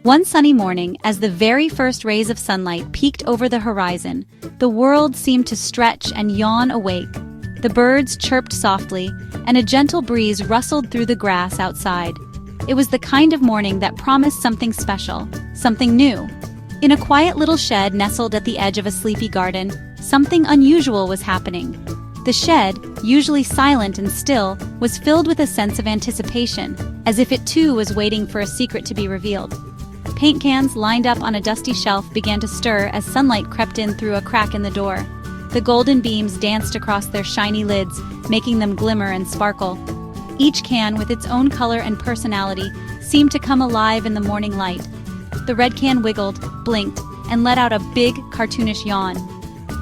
One sunny morning, as the very first rays of sunlight peeked over the horizon, the world seemed to stretch and yawn awake. The birds chirped softly, and a gentle breeze rustled through the grass outside. It was the kind of morning that promised something special, something new. In a quiet little shed nestled at the edge of a sleepy garden, something unusual was happening. The shed, usually silent and still, was filled with a sense of anticipation, as if it too was waiting for a secret to be revealed. Paint cans lined up on a dusty shelf began to stir as sunlight crept in through a crack in the door. The golden beams danced across their shiny lids, making them glimmer and sparkle. Each can, with its own color and personality, seemed to come alive in the morning light. The red can wiggled, blinked, and let out a big, cartoonish yawn.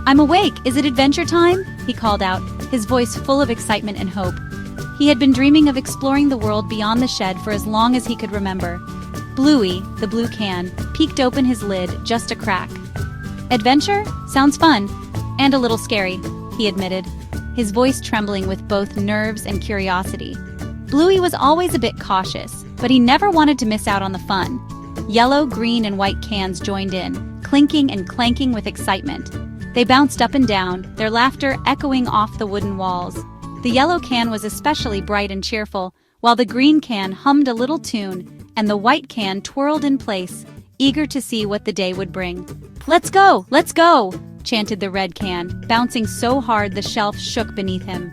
"I'm awake! Is it adventure time?" he called out, his voice full of excitement and hope. He had been dreaming of exploring the world beyond the shed for as long as he could remember. Bluey, the blue can, peeked open his lid just a crack. "Adventure? Sounds fun. And a little scary," he admitted, his voice trembling with both nerves and curiosity. Bluey was always a bit cautious, but he never wanted to miss out on the fun. Yellow, green, and white cans joined in, clinking and clanking with excitement. They bounced up and down, their laughter echoing off the wooden walls. The yellow can was especially bright and cheerful, while the green can hummed a little tune, and the white can twirled in place, eager to see what the day would bring. "Let's go! Let's go!" chanted the red can, bouncing so hard the shelf shook beneath him.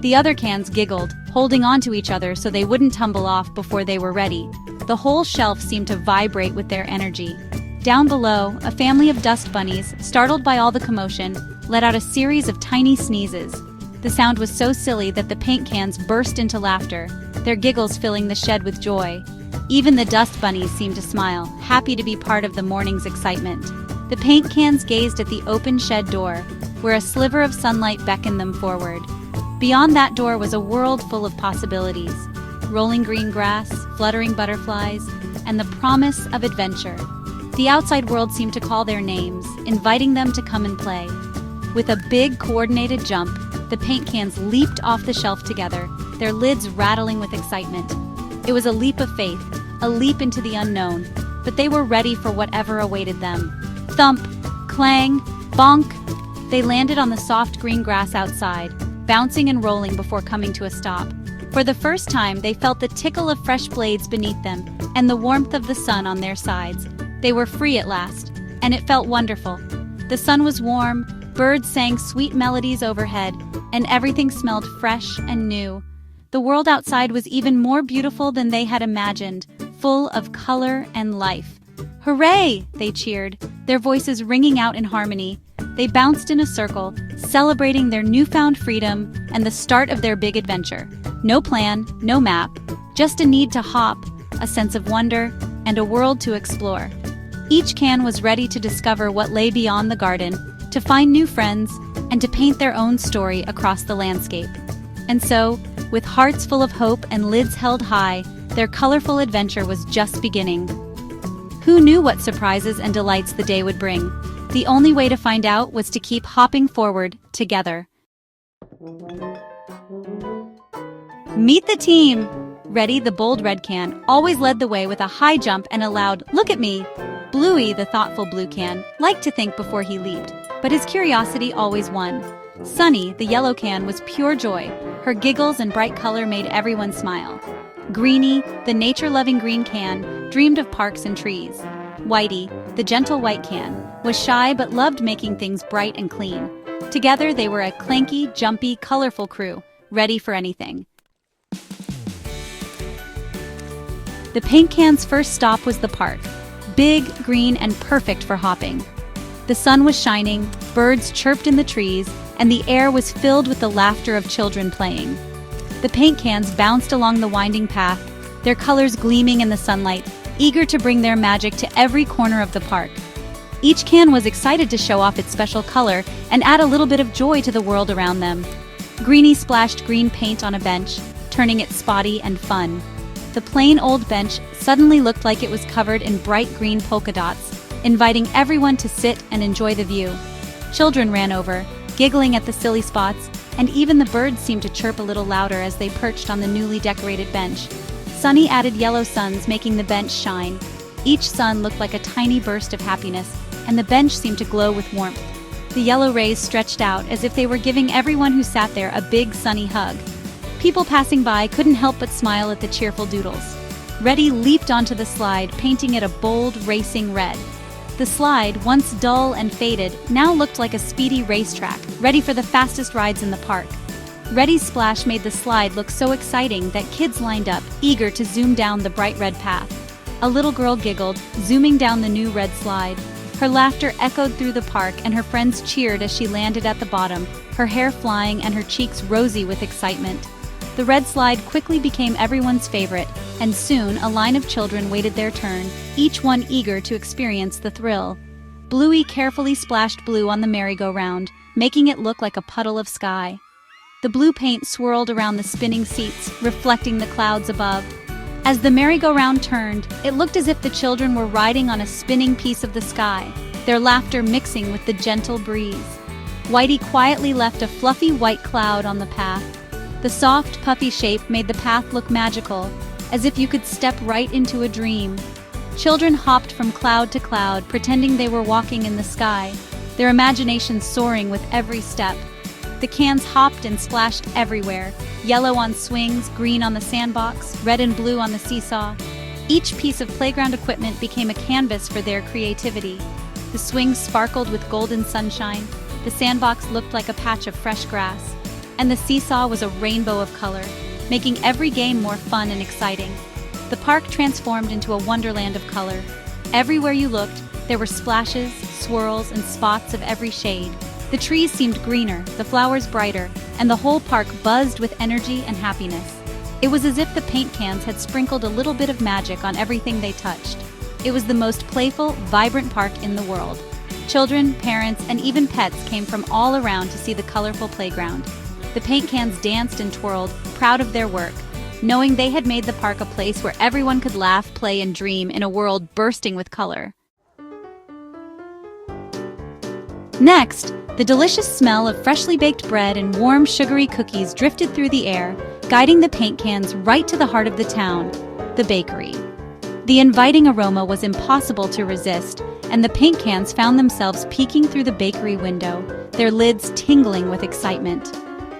The other cans giggled, holding on to each other so they wouldn't tumble off before they were ready. The whole shelf seemed to vibrate with their energy. Down below, a family of dust bunnies, startled by all the commotion, let out a series of tiny sneezes. The sound was so silly that the paint cans burst into laughter, their giggles filling the shed with joy. Even the dust bunnies seemed to smile, happy to be part of the morning's excitement. The paint cans gazed at the open shed door, where a sliver of sunlight beckoned them forward. Beyond that door was a world full of possibilities. Rolling green grass, fluttering butterflies, and the promise of adventure. The outside world seemed to call their names, inviting them to come and play. With a big, coordinated jump, the paint cans leaped off the shelf together, their lids rattling with excitement. It was a leap of faith, a leap into the unknown, but they were ready for whatever awaited them. Thump, clang, bonk. They landed on the soft green grass outside, bouncing and rolling before coming to a stop. For the first time, they felt the tickle of fresh blades beneath them and the warmth of the sun on their sides. They were free at last, and it felt wonderful. The sun was warm, birds sang sweet melodies overhead, and everything smelled fresh and new. The world outside was even more beautiful than they had imagined, full of color and life. "Hooray!" they cheered, their voices ringing out in harmony. They bounced in a circle, celebrating their newfound freedom and the start of their big adventure. No plan, no map, just a need to hop, a sense of wonder, and a world to explore. Each can was ready to discover what lay beyond the garden, to find new friends, and to paint their own story across the landscape. And so, with hearts full of hope and lids held high, their colorful adventure was just beginning. Who knew what surprises and delights the day would bring? The only way to find out was to keep hopping forward together. Meet the team! Reddy, the bold red can, always led the way with a high jump and a loud, "Look at me!" Bluey, the thoughtful blue can, liked to think before he leaped, but his curiosity always won. Sunny, the yellow can, was pure joy. Her giggles and bright color made everyone smile. Greenie, the nature-loving green can, dreamed of parks and trees. Whitey, the gentle white can, was shy but loved making things bright and clean. Together they were a clanky, jumpy, colorful crew, ready for anything. The paint can's first stop was the park. Big, green, and perfect for hopping. The sun was shining, birds chirped in the trees, and the air was filled with the laughter of children playing. The paint cans bounced along the winding path, their colors gleaming in the sunlight, eager to bring their magic to every corner of the park. Each can was excited to show off its special color and add a little bit of joy to the world around them. Greenie splashed green paint on a bench, turning it spotty and fun. The plain old bench suddenly looked like it was covered in bright green polka dots, inviting everyone to sit and enjoy the view. Children ran over, giggling at the silly spots, and even the birds seemed to chirp a little louder as they perched on the newly decorated bench. Sunny added yellow suns, making the bench shine. Each sun looked like a tiny burst of happiness, and the bench seemed to glow with warmth. The yellow rays stretched out as if they were giving everyone who sat there a big sunny hug. People passing by couldn't help but smile at the cheerful doodles. Reddy leaped onto the slide, painting it a bold, racing red. The slide, once dull and faded, now looked like a speedy racetrack, ready for the fastest rides in the park. Reddy's splash made the slide look so exciting that kids lined up, eager to zoom down the bright red path. A little girl giggled, zooming down the new red slide. Her laughter echoed through the park, and her friends cheered as she landed at the bottom, her hair flying and her cheeks rosy with excitement. The red slide quickly became everyone's favorite, and soon a line of children waited their turn, each one eager to experience the thrill. Bluey carefully splashed blue on the merry-go-round, making it look like a puddle of sky. The blue paint swirled around the spinning seats, reflecting the clouds above. As the merry-go-round turned, it looked as if the children were riding on a spinning piece of the sky, their laughter mixing with the gentle breeze. Whitey quietly left a fluffy white cloud on the path. The soft, puffy shape made the path look magical, as if you could step right into a dream. Children hopped from cloud to cloud, pretending they were walking in the sky, their imaginations soaring with every step. The cans hopped and splashed everywhere, yellow on swings, green on the sandbox, red and blue on the seesaw. Each piece of playground equipment became a canvas for their creativity. The swings sparkled with golden sunshine, the sandbox looked like a patch of fresh grass, and the seesaw was a rainbow of color, making every game more fun and exciting. The park transformed into a wonderland of color. Everywhere you looked, there were splashes, swirls, and spots of every shade. The trees seemed greener, the flowers brighter, and the whole park buzzed with energy and happiness. It was as if the paint cans had sprinkled a little bit of magic on everything they touched. It was the most playful, vibrant park in the world. Children, parents, and even pets came from all around to see the colorful playground. The paint cans danced and twirled, proud of their work, knowing they had made the park a place where everyone could laugh, play, and dream in a world bursting with color. Next, the delicious smell of freshly baked bread and warm, sugary cookies drifted through the air, guiding the paint cans right to the heart of the town, the bakery. The inviting aroma was impossible to resist, and the paint cans found themselves peeking through the bakery window, their lids tingling with excitement.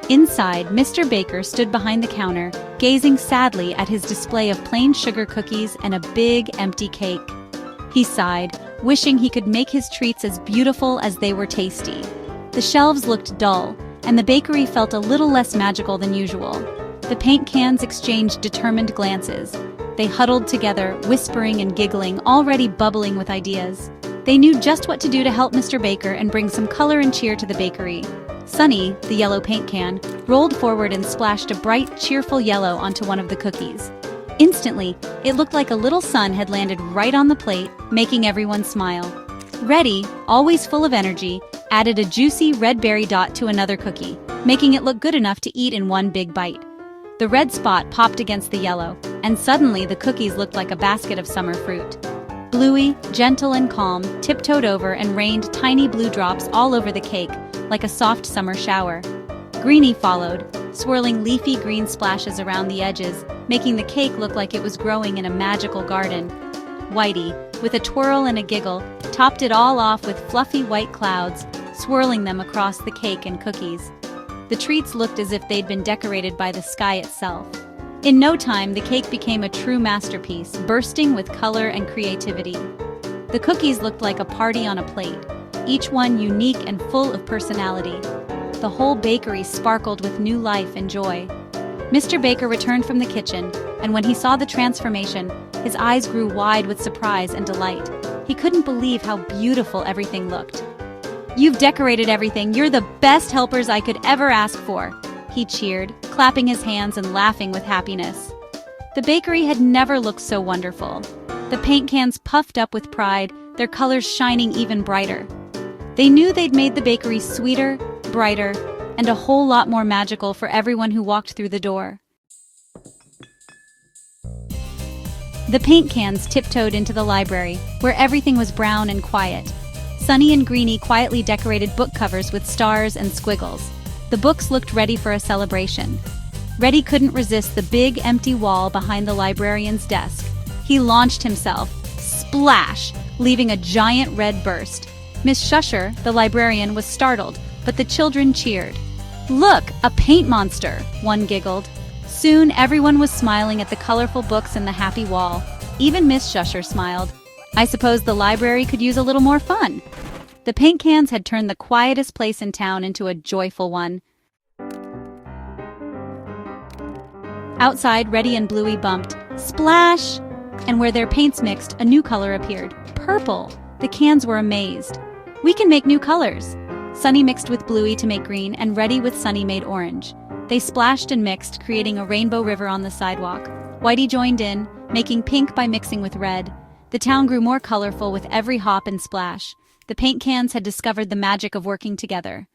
Inside, Mr. Baker stood behind the counter, gazing sadly at his display of plain sugar cookies and a big, empty cake. He sighed, wishing he could make his treats as beautiful as they were tasty. The shelves looked dull, and the bakery felt a little less magical than usual. The paint cans exchanged determined glances. They huddled together, whispering and giggling, already bubbling with ideas. They knew just what to do to help Mr. Baker and bring some color and cheer to the bakery. Sunny, the yellow paint can, rolled forward and splashed a bright, cheerful yellow onto one of the cookies. Instantly, it looked like a little sun had landed right on the plate, making everyone smile. Reddy, always full of energy, added a juicy red berry dot to another cookie, making it look good enough to eat in one big bite. The red spot popped against the yellow, and suddenly the cookies looked like a basket of summer fruit. Bluey, gentle and calm, tiptoed over and rained tiny blue drops all over the cake, like a soft summer shower. Greenie followed, swirling leafy green splashes around the edges, making the cake look like it was growing in a magical garden. Whitey, with a twirl and a giggle, topped it all off with fluffy white clouds, swirling them across the cake and cookies. The treats looked as if they'd been decorated by the sky itself. In no time, the cake became a true masterpiece, bursting with color and creativity. The cookies looked like a party on a plate, each one unique and full of personality. The whole bakery sparkled with new life and joy. Mr. Baker returned from the kitchen, and when he saw the transformation, his eyes grew wide with surprise and delight. He couldn't believe how beautiful everything looked. "You've decorated everything. You're the best helpers I could ever ask for," he cheered, clapping his hands and laughing with happiness. The bakery had never looked so wonderful. The paint cans puffed up with pride, their colors shining even brighter. They knew they'd made the bakery sweeter, brighter, and a whole lot more magical for everyone who walked through the door. The paint cans tiptoed into the library, where everything was brown and quiet. Sunny and Greenie quietly decorated book covers with stars and squiggles. The books looked ready for a celebration. Reddy couldn't resist the big, empty wall behind the librarian's desk. He launched himself, splash, leaving a giant red burst. Miss Shusher, the librarian, was startled, but the children cheered. "Look, a paint monster," one giggled. Soon, everyone was smiling at the colorful books and the happy wall. Even Miss Shusher smiled. I suppose the library could use a little more fun. The paint cans had turned the quietest place in town into a joyful one. Outside, Reddy and Bluey bumped, "Splash!" And where their paints mixed, a new color appeared, purple. The cans were amazed. "We can make new colors." Sunny mixed with Bluey to make green, and Reddy with Sunny made orange. They splashed and mixed, creating a rainbow river on the sidewalk. Whitey joined in, making pink by mixing with red. The town grew more colorful with every hop and splash. The paint cans had discovered the magic of working together.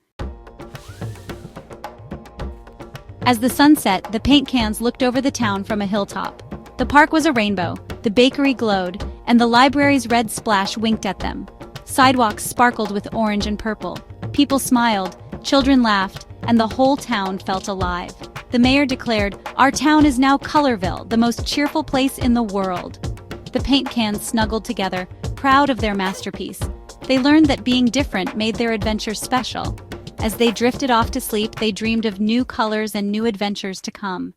As the sun set, the paint cans looked over the town from a hilltop. The park was a rainbow, the bakery glowed, and the library's red splash winked at them. Sidewalks sparkled with orange and purple. People smiled, children laughed, and the whole town felt alive. The mayor declared, "Our town is now Colorville, the most cheerful place in the world." The paint cans snuggled together, proud of their masterpiece. They learned that being different made their adventure special. As they drifted off to sleep, they dreamed of new colors and new adventures to come.